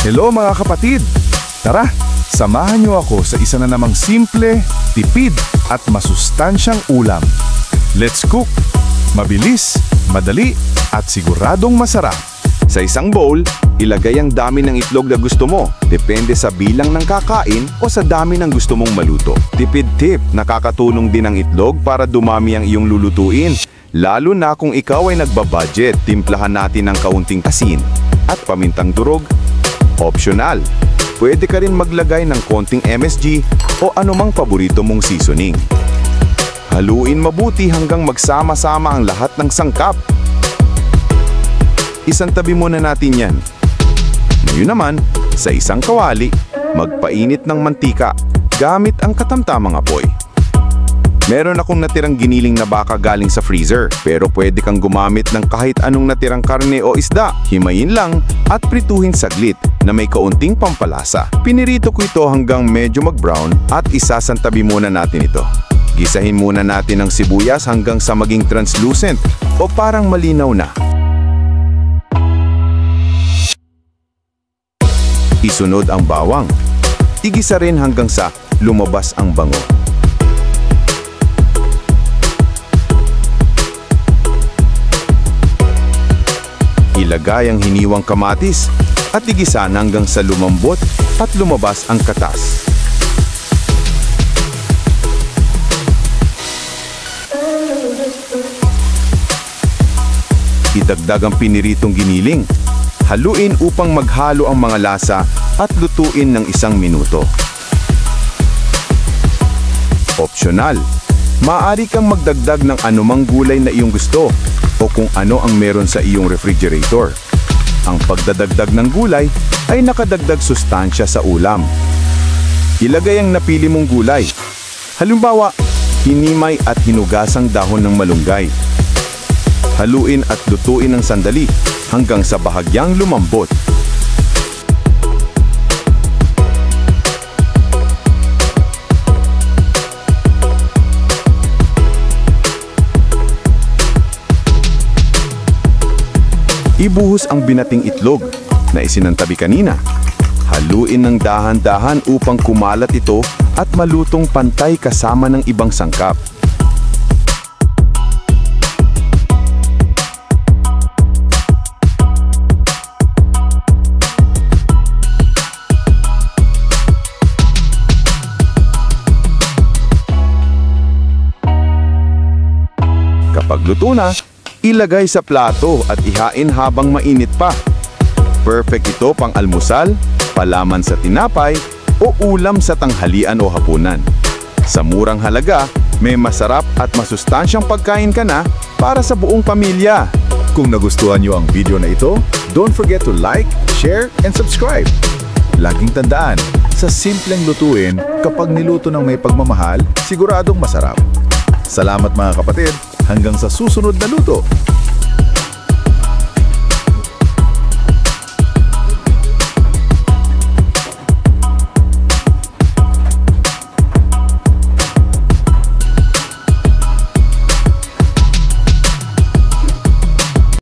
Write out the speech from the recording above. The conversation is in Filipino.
Hello mga kapatid! Tara, samahan niyo ako sa isa na namang simple, tipid at masustansyang ulam. Let's cook! Mabilis, madali at siguradong masarap. Sa isang bowl, ilagay ang dami ng itlog na gusto mo. Depende sa bilang ng kakain o sa dami ng gusto mong maluto. Tipid tip, nakakatulong din ang itlog para dumami ang iyong lulutuin. Lalo na kung ikaw ay nagbabudget, timplahan natin ng kaunting asin at pamintang durog. Optional. Pwede ka rin maglagay ng konting MSG o anumang paborito mong seasoning. Haluin mabuti hanggang magsama-sama ang lahat ng sangkap. Isantabi muna natin yan. Ngayon naman, sa isang kawali, magpainit ng mantika gamit ang katamtamang apoy. Meron akong natirang giniling na baka galing sa freezer, pero pwede kang gumamit ng kahit anong natirang karne o isda. Himayin lang at prituhin saglit na may kaunting pampalasa. Pinirito ko ito hanggang medyo mag-brown at isasantabi muna natin ito. Gisahin muna natin ang sibuyas hanggang sa maging translucent o parang malinaw na. Isunod ang bawang. Igisa rin hanggang sa lumabas ang bango. Ilagay ang hiniwang kamatis at igisa hanggang sa lumambot at lumabas ang katas. Idagdag ang piniritong giniling. Haluin upang maghalo ang mga lasa at lutuin ng 1 minuto. Optional. Maaari kang magdagdag ng anumang gulay na iyong gusto o kung ano ang meron sa iyong refrigerator. Ang pagdadagdag ng gulay ay nakadagdag sustansya sa ulam. Ilagay ang napili mong gulay. Halimbawa, hinimay at hinugasang dahon ng malunggay. Haluin at lutuin ng sandali hanggang sa bahagyang lumambot. Ibuhos ang binating itlog na isinantabi kanina. Haluin ng dahan-dahan upang kumalat ito at malutong pantay kasama ng ibang sangkap. Kapag luto na, ilagay sa plato at ihain habang mainit pa. Perfect ito pang almusal, palaman sa tinapay, o ulam sa tanghalian o hapunan. Sa murang halaga, may masarap at masustansyang pagkain ka na para sa buong pamilya. Kung nagustuhan niyo ang video na ito, don't forget to like, share, and subscribe. Laging tandaan, sa simpleng lutuin, kapag niluto ng may pagmamahal, siguradong masarap. Salamat mga kapatid, hanggang sa susunod na luto!